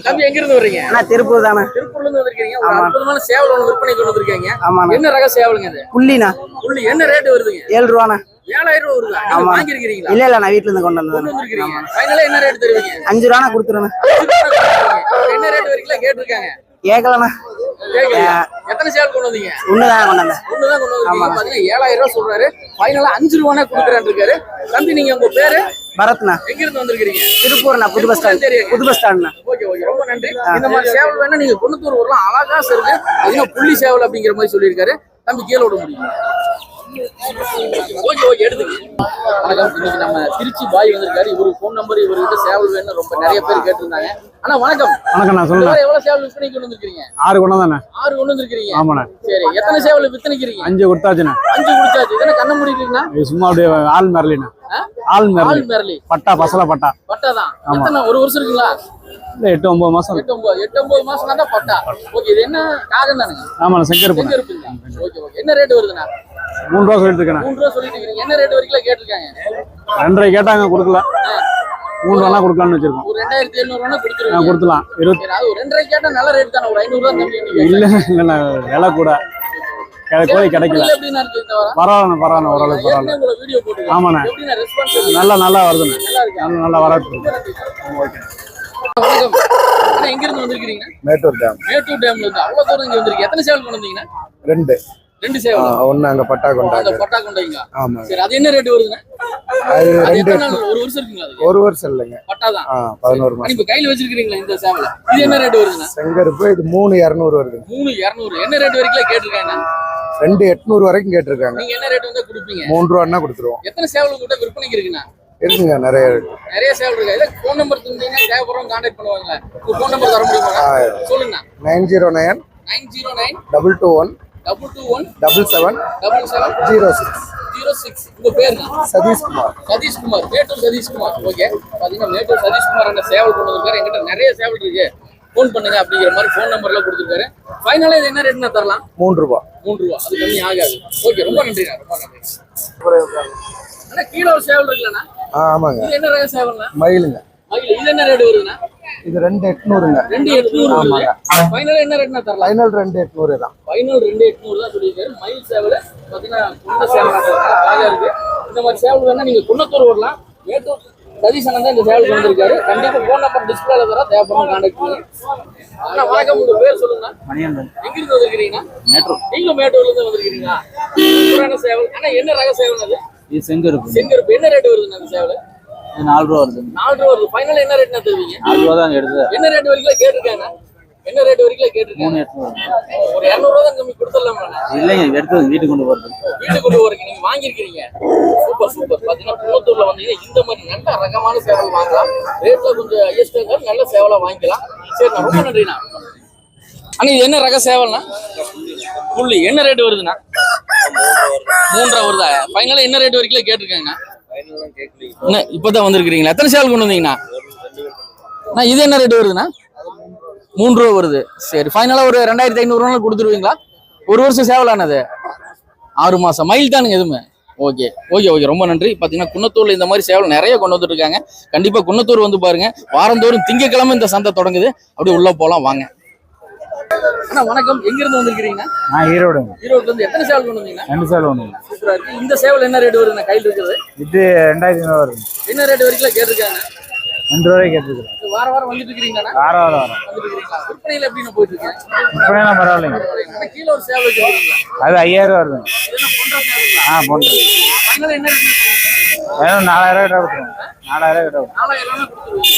தம்பி எங்க இருந்து வர்றீங்க? நான் திருப்பூர் தானே. திருப்பூர்ல இருந்து வந்திருக்கீங்க. ஒரு அற்புதமான சேவல் ஒன்று விற்பனை கொண்டு வந்திருக்கீங்க. ஆமா. என்ன ரக சேவலுங்க இது? புள்ளினா. புள்ளி என்ன ரேட் வருதுங்க? 7 ரூபானா. 7000 ரூபாய் வருதா? நீங்க வாங்கி இருக்கீங்களா? இல்ல நான் வீட்ல இருந்து கொண்டு வந்திருக்கீங்க. ஃபைனலா என்ன ரேட் தருவீங்க? 5 ரூபானா கொடுத்துறேன். என்ன ரேட் வரைக்கும் கேட்டிருக்காங்க? கேக்கலனா. எத்தனை சேவல் கொண்டு வந்தீங்க? ஒண்ணுதான் கொண்டு வந்தேன். ஒண்ணுதான் கொண்டு வந்தீங்க. பாத்தீங்கன்னா 7000 ரூபாய் சொல்றாரு. ஃபைனலா 5 ரூபானா கொடுக்குறேன்னு இருக்காரு. தம்பி நீங்க உங்க பேரு? பரத்னா. எங்க இருந்து வந்திருக்கீங்க? திருப்பூர்னா, புது பஸ் ஸ்டாண்ட். புது பஸ் ஸ்டாண்ட்னா. ஓகே ரொம்ப நன்றி. இந்த மாதிரி சேவல் வேணா நீங்க குன்னத்தூர் வரலாம். அழகா இருக்கு. அதுனா புள்ளி சேவல் அப்படிங்கிற மாதிரி சொல்லியிருக்காரு. தம்பி கீழ விட முடியும். ஓகே எடுத்துங்க. வணக்கம். இன்னைக்கு நம்ம திருச்சி பாய் வந்திருக்காரு. இவரு போன் நம்பர் இவர்கிட்ட சேவல் வேணும் ரொம்ப நிறைய பேர் கேட்டிருந்தாங்க. அண்ணா வணக்கம். வணக்கம். நான் சொல்லுங்க. எவ்வளவு சேவல் விற்பனை கொண்டு வந்திருக்கீங்க? 6 கொண்டு வந்தானே. 6 கொண்டு வந்திருக்கீங்க. ஆமாண்ணே. சரி எத்தனை சேவல் விற்பனைக்கிறீங்க? 5 கொடுத்தாச்சுண்ணே. 5 கொடுத்தாச்சு. இதென்ன கண்ண முடியலீங்களா? இது சும்மா அப்படியே ஆள் மெரலிண்ணே. ஆள் மெரலி. பட்டா பசல பட்டா. பட்டா தான். எத்தனை ஒரு வருஷம் இருக்குங்களா? 8-9 மாசம். 8-9 மாசம் தான் பட்டா. ஓகே இது என்ன காகம் தானுங்க? ஆமாண்ணே செங்கருப்பு. ஓகே என்ன ரேட் வருதுண்ணா? 3 ரூபா சொல்லிட்டு இருக்கேன். 3 ரூபா சொல்லிட்டு இருக்கீங்க. என்ன ரேட் வரைக்கும் கேட்டிருக்காங்க? 2.5 கேட்டாங்க கொடுக்கல. 3 ரூபா கொடுக்கலாம்னு வச்சிருக்கோம். ஒரு 2700 ரூபா கொடுத்துருவீங்க. கொடுக்கலாம். 20. அது 2.5 கேட்டா நல்ல ரேட் தான. ஒரு 500 ரூபா கம்மி பண்ணி. இல்ல விலை கூட. கோழி கிடைக்கல. பரவாயில்ல ஓரளவுக்கு பரவாயில்ல. ஆமாண்ணே நல்லா வருதுண்ணே. நல்லா வரட்டு. ஓகே வணக்கம். எங்க இருந்து வந்திருக்கீங்க? மேட்டூர் டேம்ல இருந்து அவ்வளவு தூரம் இங்க வந்திருக்கீங்க. எத்தனை சேவல் கொண்டு வந்தீங்கன்னா? 2 சேவல். ஒண்ணு அங்க பட்டா கொண்டாங்க. பட்டா கொண்டாங்க. ஆமா. சரி அது என்ன ரேட் வருதுங்க? அது எத்தனை நாள்? ஒரு வருஷம் இருக்குங்களா அது? ஒரு வருஷம் இல்லங்க. பட்டா தான். 11 மாசம். இப்ப கையில வச்சிருக்கீங்களா இந்த சேவல்? இது என்ன ரேட் வருதுங்க? செங்கருப்பு இது 3200 வருது. 3200. என்ன ரேட் வரைக்கும் கேட்டிருக்காங்க? 2800 வரைக்கும் கேட்டிருக்காங்க. நீங்க என்ன ரேட் வந்தா கொடுப்பீங்க? 3 ரூபான்னா கொடுத்துருவோம். எத்தனை சேவல் உங்ககிட்ட விற்பனைக்கு இருக்குண்ணா? இருக்குங்க நிறைய இருக்கு. நிறைய சேவல் இருக்கு. இத ஃபோன் நம்பர் தந்தீங்கன்னா தேவைப்படுறவங்க கான்டாக்ட் பண்ணுவாங்க. உங்க ஃபோன் நம்பர் தர முடியுமா? சொல்லுங்க. 909 221 77 06. உங்க பேர் என்ன? சதீஷ்குமார். மேட்டூர் சதீஷ்குமார். ஓகே பாத்தீங்கன்னா மேட்டூர் சதீஷ்குமார் அந்த சேவல் கொண்டு வந்திருக்காரு. என்கிட்ட நிறைய சேவல் இருக்கு. ஃபோன் பண்ணுங்க அப்படிங்கிற மாதிரி ஃபோன் நம்பர்ல கொடுத்துருக்காரு. ஃபைனலா இது என்ன ரேட்னா தரலாம்? 3 ரூபாய். 3 ரூபாய். அது கம்மி ஆகாது. ஓகே ரொம்ப நன்றி. அண்ணா கீழ ஒரு சேவல் இருக்குல்லண்ணா? ஆமாங்க. இது என்ன ரக சேவல்னா? மயிலுங்க. மயில். இது என்ன ரேட் வருதுண்ணா? இது 2800ங்க. 2800. ஆமாங்க. ஃபைனலா என்ன ரேட்னா தரலாம்? ஃபைனல் 2800 தான். ஃபைனல் 2800 தான் சொல்லிருக்காரு. மயில் சேவல் பாத்தீங்கன்னா குண்ட சேவல் அழகா இருக்கு. இந்த மாதிரி சேவல் வேணா நீங்க குன்னத்தூர் வரலாம். மேட்டூர் சதீஷ் அண்ணன் தான் இந்த சேவல் கொண்டிருக்காரு. கண்டிப்பா போன் நம்பர் டிஸ்பிளேல தர தேவைப்படும் கான்டாக்ட் பண்ணுங்க. அண்ணா வணக்கம். உங்க பேர் சொல்லுங்க. மணியன். எங்க இருந்து வந்திருக்கீங்க? மேட்டூர். நீங்களும் மேட்டூர்ல இருந்து வந்திருக்கீங்களா? புராண சேவல். அண்ணா என்ன ரக சேவல் அது? இது செங்கருப்பு. என்ன ரேட் வருதுண்ணா அந்த சேவல்? 4 ரூபா வருது. 4 ரூபா வருது. ஃபைனல் என்ன ரேட்னா தருவீங்க? 4 ரூபா தான் எடுத்து. என்ன ரேட் வரைக்கும் கேட்டிருக்காங்க? என்ன ரேட் வரைக்கும் கேட்டிருக்காங்க? 3800. ஒரு 200 ரூபா தான் கம்மி கொடுத்துடலாமா? இல்லைங்க எடுத்து வீட்டுக்கு கொண்டு போறது. வீட்டுக்கு கொண்டு போறீங்க. நீங்க வாங்கியிருக்கீங்க. சூப்பர். பாத்தீங்கன்னா குன்னத்தூர்ல வந்தீங்கன்னா இந்த மாதிரி நல்ல ரகமான சேவல் வாங்கலாம். ரேட்ல கொஞ்சம் ஹையஸ்டா இருந்தாலும் நல்ல சேவலா வாங்கிக்கலாம். சரி ரொம்ப நன்றிண்ணா. அண்ணா இது என்ன ரக சேவல்னா? புள்ளி. என்ன ரேட் வருதுண்ணா? 3 ரூபா வருதா? ஃபைனலா என்ன ரேட் வரைக்கும் கேட்டிருக்காங்க? இப்பதான் வந்திருக்கீங்களா? எத்தனை சேவல் கொண்டு வந்தீங்கண்ணா? இது என்ன ரேட் வருதுண்ணா? 3 ரூபா வருது. சரி ஃபைனலா ஒரு 2500 கொடுத்துருவீங்களா? ஒரு வருஷம் சேவலானது 6 மாசம். மயில் தானுங்க எதுவுமே. ஓகே ரொம்ப நன்றி. பாத்தீங்கன்னா குன்னத்தூர்ல இந்த மாதிரி சேவல் நிறைய கொண்டு வந்துட்டு இருக்காங்க. கண்டிப்பா குன்னத்தூர் வந்து பாருங்க. வாரந்தோறும் திங்கக்கிழமை இந்த சந்தை தொடங்குது. அப்படியே உள்ள போலாம் வாங்க. அண்ணா வணக்கம். எங்க இருந்து வந்திருக்கீங்க? நான் ஈரோடுல இருந்து. எத்தனை சேவல் கொண்டு வந்தீங்க? 2 சேவல் வந்தீங்க. சூப்பரா இருக்கு. இந்த சேவல் என்ன ரேட் வருதுண்ணா கையில் இருக்குது? இது 2500 வருது. என்ன ரேட் வரைக்கும் கேட்டிருக்காங்க? 2 ரூபாய்க்கு கேட்டிருக்கேன். வாரம் வந்துட்டு இருக்கீங்களா? வாரம் வந்துட்டு இருக்கீங்களா? விற்பனையில எப்படின்னு போயிட்டு இருக்கேன்? விற்பனைலாம் பரவாயில்லைங்க. கீழே ஒரு சேவல் வச்சிருக்கீங்களா? அது 5000 வருது. பொண்ணு. ஃபைனலா என்ன ரேட்? 4000 ரூபாய் கொடுத்துருவோம். 4000 ரூபாய். 4000 ரூபாய் கொடுத்துருவீங்க.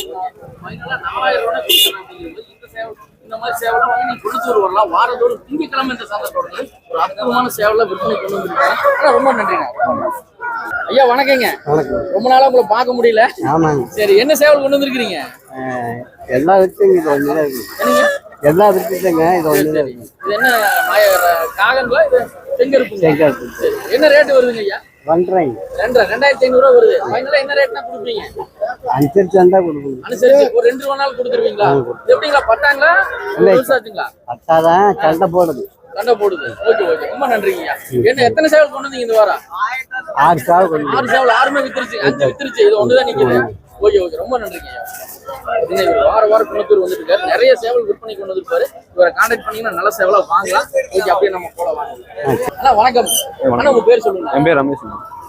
ஃபைனலா 4000 ரூபாய் கொடுத்துறாங்க. இந்த சேவல் இந்த மாதிரி சேவலாம் வாங்கி நீங்க குன்னத்தூர் வரலாம். வாரந்தோறும் திங்கக்கிழமை இந்த சந்தை தொடங்குது. ஒரு அற்புதமான சேவலை விற்பனை கொண்டு வந்திருக்காங்க. ரொம்ப நன்றிங்க. ஐயா வணக்கங்க. ரொம்ப நாளா உங்களை பார்க்க முடியல. ஆமாங்க. சரி என்ன சேவல் கொண்டு வந்திருக்கீங்க? எல்லா வித்துங்க இது ஒண்ணுதான் இருக்கு. என்னங்க? எல்லா வித்துங்க இது ஒண்ணுதான் இருக்கு. இது என்ன காகங்களா? இது செங்கருப்பு. சரி என்ன ரேட் வருதுங்க ஐயா? 2500 ரூபா வருது. ஃபைனலா என்ன ரேட்னா கொடுப்பீங்க? அனுசரிச்சு வந்தா கொடுப்பீங்க. அனுசரிச்சு ஒரு 2 ரூபானாலும் கொடுத்துருவீங்களா? எப்படிங்களா பட்டாங்களா? விவசாயிங்களா? பட்டாதான் சண்டை போடுது. ஓகே ரொம்ப நன்றிங்கய்யா. என்ன எத்தனை சேவல் கொண்டு வந்தீங்க இந்த வாரம்? 6 சேவல். 6 சேவல். 6மே வித்துருச்சு. 5 வித்துருச்சு. இது ஒண்ணுதான் நிக்குது. ஓகே ரொம்ப நன்றிங்கய்யா. பாத்தீங்கன்னா இவர் வாரம் குணத்தூர் வந்துட்டு இருக்காரு. நிறைய சேவல் விற்பனை கொண்டு வந்திருப்பாரு. இவரை கான்டாக்ட் பண்ணீங்கன்னா நல்ல சேவலா வாங்கலாம். ஓகே, அப்படியே நம்ம போலாம். அண்ணா வணக்கம். அண்ணா உங்க பேர் சொல்லுங்க. என் பேர் ரமேஷ்.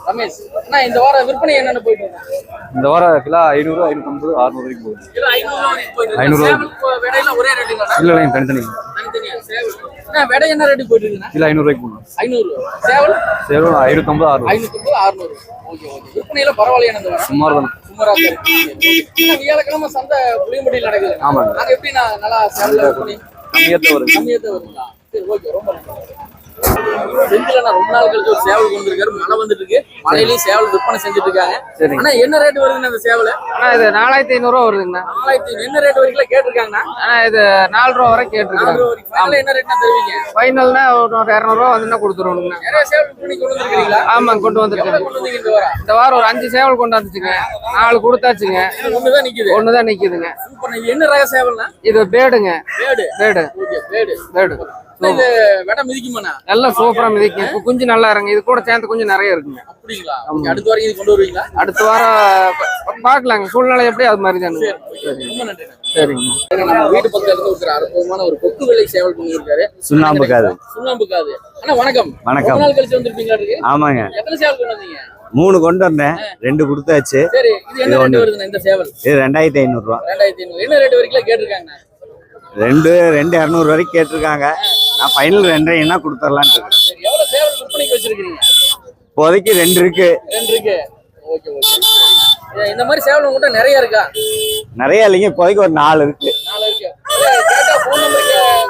ரமேஷ் அண்ணா, இந்த வாரம் விற்பனை என்னென்ன போயிட்டு இருக்கு? இந்த வாரம் கிலோ 500, 550, 600 வரைக்கும் போகுது. கிலோ 500 வரைக்கும் போயிட்டு இருக்கு. 500. சேவல் விடையில ஒரே ரேட்டுங்களா? இல்ல தனித்தனி தனித்தனியா சேவல். அண்ணா விடை என்ன ரேட்டுக்கு போயிட்டு இருக்குண்ணா? கிலோ 500 ரூபாய்க்கு போகணும். 500. சேவல் 550, 600. 550, 600. Okay okay. விற்பனையில பரவாயில்லையா இந்த வாரம்? சுமார் தான். சுமாரா இருக்கு. வியாழக்கிழமை சந்தை புளியம்பட்டியில் நடக்குது. ஆமாங்க. நாங்க எப்படி நல்லா சேவல் விற்பனை கம்மியத்தை வருது. கம்மியத்தை வருங்களா? சரி, ஓகே, ரொம்ப நன்றி. செந்தில ரொம்ப நாள் கழிச்சு ஒரு சேவல் கொண்டு இருக்காரு. மழை வந்துட்டு இருக்கு. மழையிலயும் சேவல் விற்பனை செஞ்சுட்டு இருக்காங்க. சரி. ஆனா என்ன ரேட் வருதுங்க அந்த சேவல்? ஆனா இது 4500 ரூபா வருதுங்கண்ணா. 4500. என்ன ரேட் வரைக்கும் கேட்டிருக்காங்கண்ணா? ஆனா இது 4 ரூபா வரை கேட்டிருக்காங்க. ஃபைனல் என்ன ரேட்னா தருவீங்க? ஃபைனல்னா ஒரு 200 ரூபா வந்துன்னா கொடுத்துருவோங்கண்ணா. நிறைய சேவல் விற்பனை கொண்டு வந்திருக்கீங்களா? ஆமாங்க, கொண்டு வந்துருக்கேன். கொண்டு வந்தீங்க இந்த வாரம்? இந்த வாரம் ஒரு 5 சேவல் கொண்டு வந்துச்சுங்க. 4 கொடுத்தாச்சுங்க. ஒண்ணுதான் நிக்குது. ஒண்ணுதான் நிக்குதுங்க. சூப்பர். இது என்ன ரக சேவல்னா? இது பேடுங்க. பேடு. பேடு. ஓகே, பேடு. பேடு. இது விட மிதிக்குமாண்ணா? எல்லாம் சூப்பரா மிதிக்கும். இப்ப குஞ்சு நல்லா இறங்க. இது கூட சேர்ந்து கொஞ்சம் நிறைய இருக்குங்க. அப்படிங்களா? அடுத்த வாரம் இது கொண்டு வருவீங்களா? அடுத்த வாரம் பாக்கலாங்க. சூழ்நிலை எப்படி அது மாதிரி தானுங்க. ரொம்ப நன்றி. சரிங்க. நம்ம வீட்டு பக்கத்துல இருந்து ஒரு அற்புதமான ஒரு கொக்கு வெள்ளை சேவல் கொண்டு இருக்காரு. சுண்ணாம்பு காது. சுண்ணாம்பு காது. அண்ணா வணக்கம். வணக்கம். ரொம்ப நாள் கழிச்சு வந்திருப்பீங்களா இருக்கு? ஆமாங்க. எத்தனை சேவல் கொண்டு வந்தீங்க? 3 கொண்டு வந்தேன். 2 கொடுத்தாச்சு. சரி, இது என்ன ரேட் வருதுண்ணா இந்த சேவல்? இது 2500 ரூபா. 2500. என்ன ரேட் வரைக்கும் கேட்டிருக்காங்க? 200 வரைக்கும் கேட்டிருக்காங்க. நான் ஃபைனல் 2.5 கொடுத்துடலான்னு இருக்கேன். சரி, எவ்வளவு சேவல் விற்பனைக்கு வச்சிருக்கீங்க? இப்போதைக்கு 2 இருக்கு. 2 இருக்கு. Okay okay. இந்த மாதிரி சேவல் உங்ககிட்ட நிறைய இருக்கா? நிறைய இல்லைங்க, இப்போதைக்கு ஒரு 4 இருக்கு. 4 இருக்கு. கேட்டா ஃபோன் நம்பர்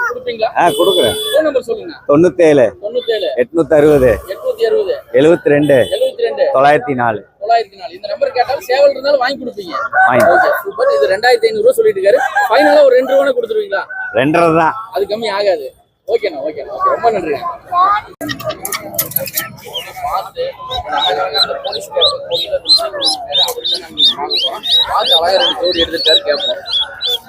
கொடுப்பீங்களா? கொடுக்குறேன். ஃபோன் நம்பர் சொல்லுங்க. 97 97 860 860 72 72 904. 904. இந்த நம்பர் கேட்டாலும் சேவல் இருந்தாலும் வாங்கி கொடுப்பீங்க. வாங்கி. Okay, super. இது 2500 ரூபா சொல்லிட்டு இருக்காரு. ஃபைனலா ஒரு 2 ரூபா கொடுத்துருவீங்களா? 2.5 தான். அது கம்மி ஆகாது. ஓகேண்ணா, ஓகேண்ணா. ரொம்ப நன்றி. பார்த்து போலீஸ் அழகா ஜோடி எடுத்துட்டாரு. கேட்போம்.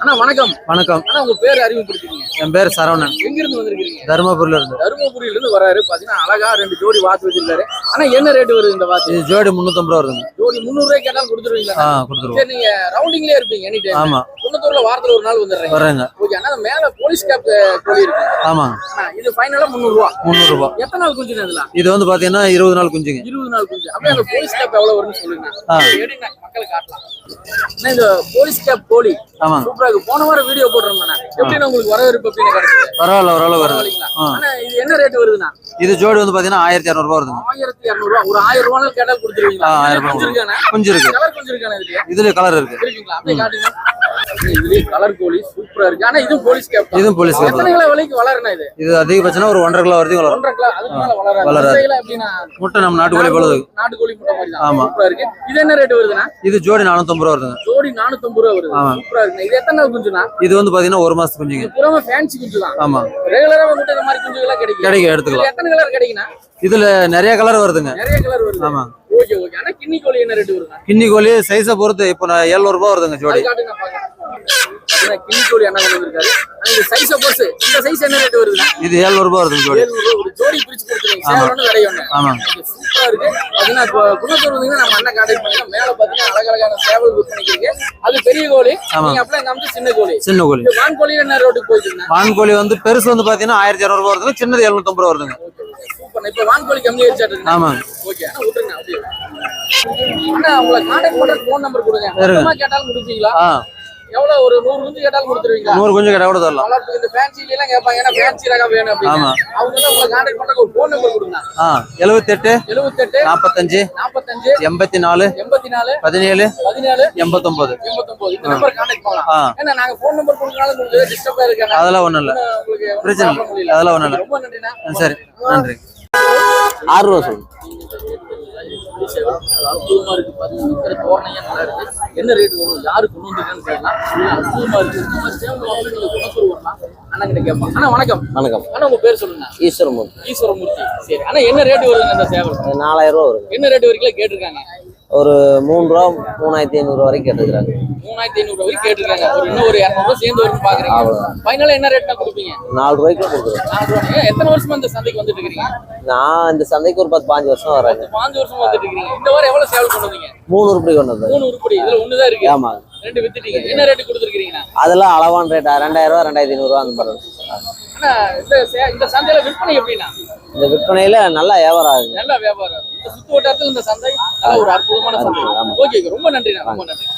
அண்ணா வணக்கம். வணக்கம். அண்ணா உங்க பேர் அறிமுகப்படுத்திக்கீங்க. என் பேர் சரவணன். எங்க இருந்து வந்திருக்கீங்க? தருமபுரியில இருந்து. தருமபுரியில இருந்து வராரு. பாத்தீங்கன்னா அழகா 2 ஜோடி வாத்து வச்சிருக்காரு. ஆனா என்ன ரேட் வருது இந்த வாத்து? இது ஜோடி 350 ரூபா வருதுங்க. ஜோடி 300 ரூபாய் கேட்டாலும் கொடுத்துருவீங்களா? கொடுத்துருவோம். சரி, நீங்க ரவுண்டிங்லயே இருப்பீங்க எனி டைம். ஆமா. குன்னத்தூர்ல வாரத்துல ஒரு நாள் வந்துடுறீங்க. வர்றேங்க. ஓகே. ஆனா மேல போலீஸ் கேப் கோழி இருக்கு. ஆமா. இது ஃபைனலா 300 ரூபா. 300 ரூபா. எத்தனை நாள் குஞ்சு இதுல? இது வந்து பாத்தீங்கன்னா 20 நாள் குஞ்சுங்க. 20 நாள் குஞ்சு. அப்படியே அந்த போலீஸ் கேப் எவ்வளவு வரும்னு சொல்லுங்க. எடுங்க மக்களுக்கு காட்டலாம். இந்த போலீஸ் கேப் கோழி ஆமா. சூப்பரா இருக்கு. போன வாரம் வீடியோ போட்டுறோம்னா எப்படி உங்களுக்கு வரவேற்பு எப்படி கிடைச்சது? பரவாயில்ல, ஓரளவு வருது. ஆனா இது என்ன ரேட் வருதுன்னா? இது ஜோடி வந்து பாத்தீங்கன்னா 1200 ரூபா வருதுங்க. 1200 ரூபா. ஒரு 1000 ரூபாய் கேட்டா கொடுத்துருவீங்களா? 1000 ரூபாய். குஞ்சு இருக்கு. கலர் குஞ்சு இருக்கானே இதுல? இதுல கலர் இருக்கு. இருக்குங்களா? அப்படியே காட்டுங்க. இதுலயே கலர் கோழி சூப்பரா இருக்கு. ஆனா இது போலீஸ் கேப். இதுவும் போலீஸ் கேப். எத்தனை கிலோ வரைக்கும் வளருனா இது? இது அதிகபட்சமா ஒரு 1.5 கிலோ வரைக்கும் வளரும். 1.5 கிலோ அதுக்கு மேல வளராது. வளராது. முட்டையில எப்படின்னா முட்டை நம்ம நாட்டுக்கோழி போலது. நாட்டுக்கோழி முட்டை மாதிரி தான். ஆமா. சூப்பரா இருக்கு. இது என்ன ரேட் வருதுன்னா? இது ஜோடி 450 ரூபா வருதுங்க. ஜோடி 450 ரூபா வருது. ஆமா. சூப்பரா இருக்கு. இது எத்தனை நாள் குஞ்சுனா? இது வந்து பாத்தீங்கன்னா 1 மாசத்துக்கு குஞ்சுங்க. இது புறமா ஃபேன்சி குஞ்சு தான். ஆமா. ரெகுலரா வந்து இந்த மாதிரி குஞ்சுகளா கிடைக்கும். கிடைக்கும், எடுத்துக்கலாம். எத்தனை கலர் கிடைக்குனா? இதுல நிறைய கலர் வருதுங்க. நிறைய கலர் வருது. ஆமா. Okay okay. ஆனா கின்னி கோழி என்ன ரேட் வருதுனா? கின்னி கோழி சைஸை பொறுத்து இப்போ 700 ரூபா வருதுங்க ஜோடி. அது காட்டுங்க பாருங்க. அண்ணா கின்னி கோழி என்ன கொண்டு வந்திருக்காரு. இந்த சைஸை பொறுத்து இந்த சைஸ் என்ன ரேட் வருதுனா? இது 700 ரூபா வருதுங்க ஜோடி. 700 ஒரு ஜோடி பிரிச்சு கொடுத்துருங்க. சேவல் ஒண்ணு விலை ஒண்ணு. ஆமா. சூப்பரா இருக்கு. அதுனா குணத்தூர் வந்தீங்கன்னா நம்ம அண்ணன் கான்டாக்ட் பண்ணீங்க. மேல பாத்தீங்கன்னா அழகழகான சேவல் விற்பனைக்கு இருக்கு. அது பெரிய கோழி. நீங்க அப்படியே காமிச்சு சின்ன கோழி. சின்ன கோழி. வான் கோழி என்ன ரேட்டுக்கு போயிடுங்க? வான் கோழி வந்து பெருசு வந்து பாத்தீங்கன்னா 1200 ரூபா வருதுங்க. சின்னது 750 ரூபா வருதுங்க. சூப்பர். இப்ப வான் கோழி கம்மி ஆயிடுச்சு. ஆமா. ஓகே. அண்ணா விட்டுருங்க அப்படியே. அண்ணா உங்களை கான்டாக்ட் பண்ற ஃபோன் நம்பர் கொடுங்க. மொத்தமா கேட்டாலும் கொடுப்பீங்களா? எவ்வளவு ஒரு 100 குஞ்சு கேட்டாலும் கொடுத்துருவீங்களா? 100 குஞ்சு கேட்டா கூட தரலாம். வளர்ப்பு இந்த ஃபேன்சில எல்லாம் கேட்பாங்க. ஏன்னா ஃபேன்சி ரகம் வேணும் அப்படின்னு. ஆமா. அவங்க எல்லாம் உங்களை கான்டாக்ட் பண்ற ஒரு ஃபோன் நம்பர் கொடுங்க. 78 78 45 45 84 84 17 17 89. இந்த நம்பர் கான்டாக்ட் பண்ணலாம். ஏன்னா நாங்க ஃபோன் நம்பர் கொடுக்கறனால உங்களுக்கு டிஸ்டர்பா இருக்காங்க. அதெல்லாம் ஒண்ணும் இல்ல. உங்களுக்கு பிரச்சனை இல்ல. அதெல்லாம் ஒண்ணும் இல்ல. ரொம்ப நன்றிண்ணா. சரி, நன்றி. 6 ரூபா சொல்லு. அற்புதமா இருக்கு. பாத்தீங்கன்னா தோரணையா நல்லா இருக்கு. என்ன ரேட் வரும்? யாரு கொண்டு வந்திருக்கான்னு கேட்கலாம். அற்புதமா இருக்கு. இந்த மாதிரி சேவல் வாங்கி நீங்க குணத்தூர் வரலாம். அண்ணா கிட்ட கேட்பாங்க. அண்ணா வணக்கம். வணக்கம். அண்ணா உங்க பேர் சொல்லுங்க. ஈஸ்வரமூர்த்தி. ஈஸ்வரமூர்த்தி. சரி. அண்ணா என்ன ரேட் வருதுங்க இந்த சேவல்? 4000 ரூபா வரும். என்ன ரேட் வரைக்கும் கேட்டிருக்காங்க? ஒரு 3 ரூபா 3500 ரூபா வரைக்கும் கேட்டுக்கிறாங்க. 3500 வரைக்கும் கேட்டிருக்காங்க. ஒரு இன்னும் ஒரு 200 ரூபா சேர்ந்து வரும்னு பாக்குறீங்க. ஃபைனலா என்ன ரேட்னா கொடுப்பீங்க? 4 ரூபாய்க்கு கொடுக்குறேன். 4 ரூபாய். எத்தனை வருஷமா இந்த சந்தைக்கு வந்துட்டு இருக்கீங்க? நான் இந்த சந்தைக்கு ஒரு 10-15 வருஷம் வரேன். 5 வருஷமா வந்துட்டு இருக்கீங்க. இந்த வாரம் எவ்வளவு சேவல் கொண்டு வந்தீங்க? 3 உருப்படி கொண்டு வந்தேன். 3 உருப்படி. இதுல ஒண்ணுதான் இருக்கு. ஆமா. ரெண்டு வித்துட்டீங்க. என்ன ரேட்டு கொடுத்துருக்கீங்கண்ணா? அதெல்லாம் அளவான ரேட்டா 2000 ரூபா 2500 ரூபா அந்த மாதிரி வரும். அண்ணா இந்த சந்தையில விற்பனை எப்படின்னா? இந்த விற்பனையில நல்லா வியாபாரம் ஆகுது. நல்ல வியாபாரம். இந்த சுத்து வட்டாரத்தில் இந்த சந்தை நல்ல ஒரு அற்புதமான சந்தை. ஓகே, ரொம்ப நன்றிண்ணா, ரொம்ப நன்றி.